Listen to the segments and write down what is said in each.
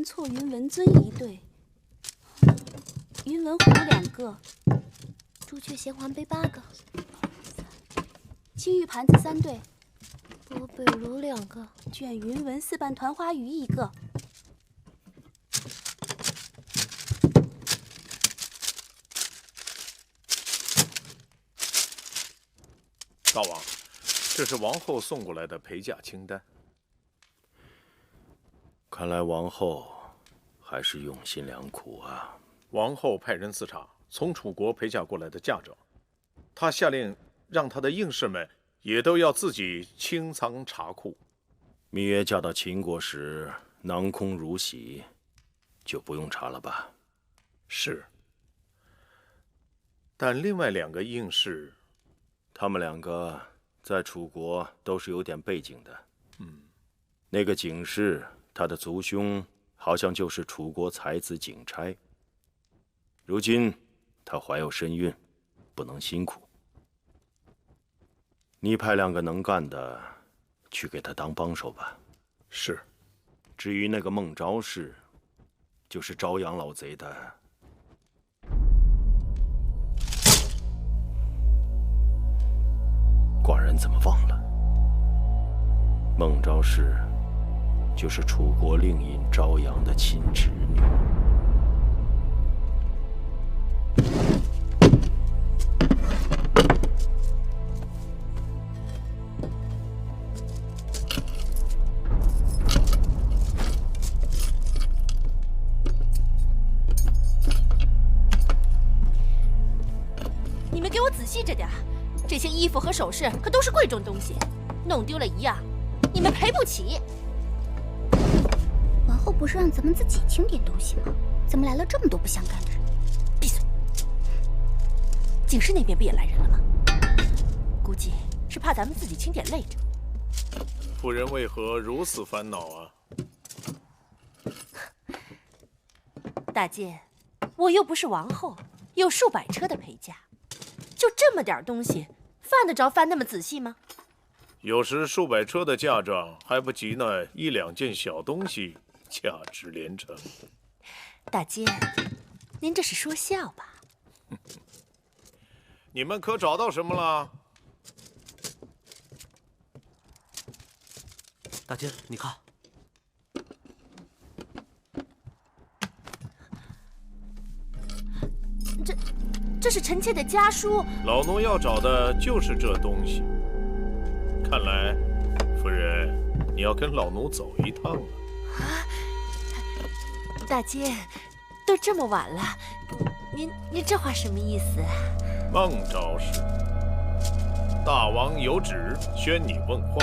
錯雲文尊1對，云文虎2个，朱雀衔环杯8个，青玉盘子3对，波贝罗2个，卷云纹4瓣团花鱼1个。大王，这是王后送过来的陪嫁清单。看来王后还是用心良苦啊。王后派人刺查从楚国陪嫁过来的嫁妆，她下令让她的应氏们也都要自己清仓查库。芈月嫁到秦国时囊空如洗，就不用查了吧？是。但另外2个应氏，他们2个在楚国都是有点背景的。那个景氏，他的族兄好像就是楚国才子景差。如今他怀有身孕，不能辛苦。你派2个能干的去给他当帮手吧。是。至于那个孟昭氏，就是招阳老賊的。寡人怎么忘了？孟昭氏就是楚国令尹昭陽的親侄女。你们给我仔细着点，这些衣服和首饰可都是贵重东西，弄丢了1样，你们赔不起。王后不是让咱们自己清点东西吗？怎么来了这么多不相干的人？闭嘴！景氏那边不也来人了吗？估计是怕咱们自己清点累着。夫人为何如此煩惱啊？大姐，我又不是王后，有数百车的陪嫁，就这么点东西，犯得着翻那麼仔細嗎？有時數百車的嫁妝還不及那1、2件小東西價值連城。大姐，您這是說笑吧？你們可找到什麼了？大姐，你看，這是臣妾的家書。老奴要找的就是這東西。看來，夫人，你要跟老奴走一趟了。大姐，都這麼晚了，您這話什麼意思？孟昭氏，大王有旨宣你問話。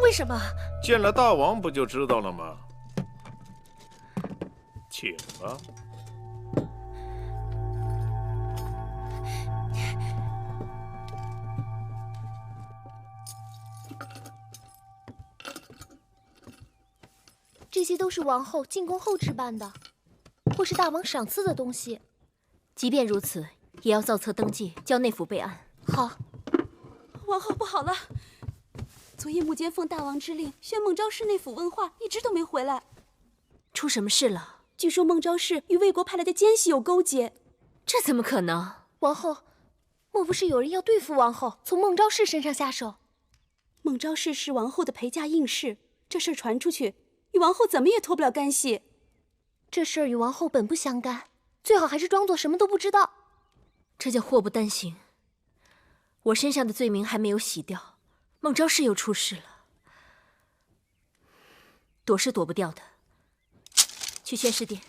為什麼？見了大王不就知道了嗎？請吧。这些都是王后进宮後置辦的，或是大王賞賜的東西。即便如此，也要造冊登記，交內府備案。好。王后不好了！昨夜穆間奉大王之令，宣孟昭氏內府問話，一直都沒回來。出什麼事了？據說孟昭氏與魏國派來的奸細有勾結。這怎麼可能？王後，莫不是有人要對付王後，從孟昭氏身上下手？孟昭氏是王後的陪嫁應氏，這事傳出去，與王後怎麼也脫不了干係。這事兒與王後本不相干，最好還是裝作什麼都不知道。這叫禍不單行。我身上的罪名還沒有洗掉，孟昭氏又出事了，躲是躲不掉的。去宣示殿。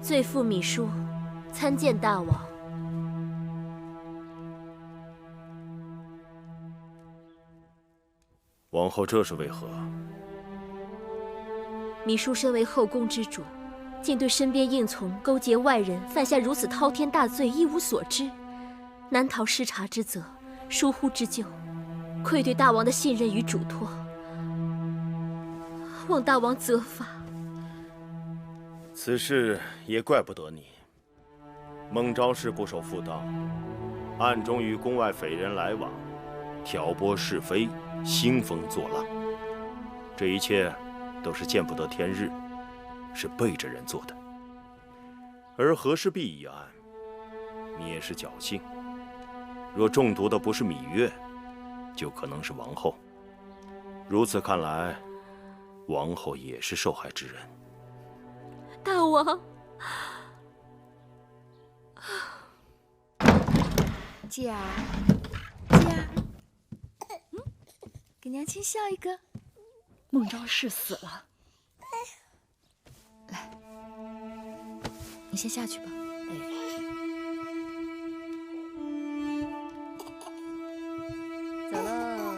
罪婦芈姝參見大王。王后這是為何？芈姝身為後宮之主，竟對身邊應從勾結外人，犯下如此滔天大罪，一無所知，難逃失察之責，疏忽之咎，愧對大王的信任與囑託，望大王責罰。此事也怪不得你。孟昭氏不守妇道，暗中与宫外匪人来往，挑拨是非，兴风作浪，这一切都是见不得天日，是背着人做的。而和氏璧一案，你也是侥幸，若中毒的不是芈月，就可能是王后。如此看来，王后也是受害之人。大王，姐儿，姐儿，给娘亲笑一个。孟昭氏死了，来，你先下去吧。走喽。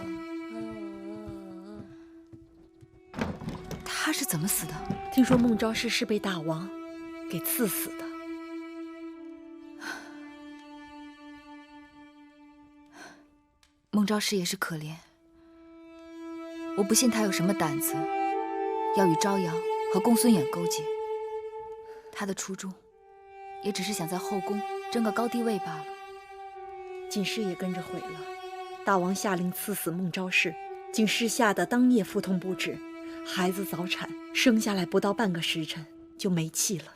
他是怎么死的？听说孟昭氏是被大王给刺死的。孟昭氏也是可怜，我不信他有什么胆子要与昭阳和公孙衍勾结。他的初衷也只是想在后宫争个高低位罢了。锦氏也跟着毁了。大王下令赐死孟昭氏，锦氏吓得当夜腹痛不止，孩子早产，生下来不到半个时辰就没气了。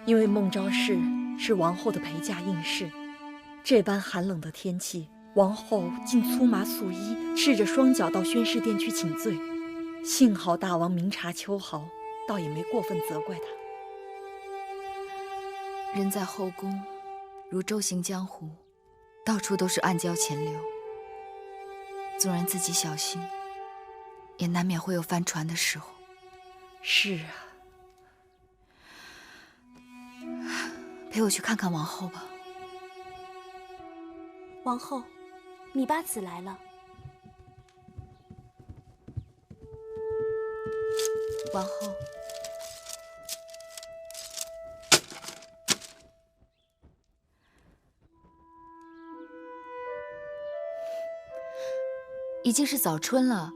因为孟昭氏是王后的陪嫁应试，这般寒冷的天气，王后竟粗麻素衣，赤着双脚到宣誓殿去请罪。幸好大王明察秋毫，倒也没过分責怪他。人在后宫，如舟行江湖，到處都是暗礁潛流。縱然自己小心，也難免會有翻船的時候。是啊，陪我去看看王後吧。王后，芈八子來了。王後，已經是早春了，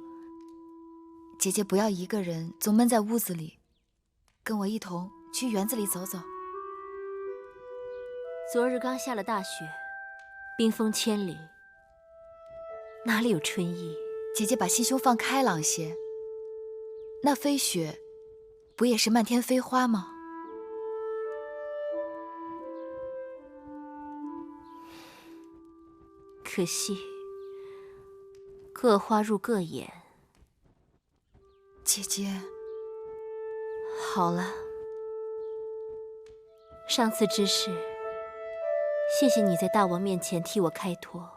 姐姐不要一個人總悶在屋子裡，跟我一同去園子裡走走。昨日剛下了大雪，冰封千里，哪裡有春意？姐姐把心胸放開朗些，那飛雪不也是漫天飛花嗎？可惜各花入各眼。姐姐，好了，上次之事，謝謝你在大王面前替我開脫。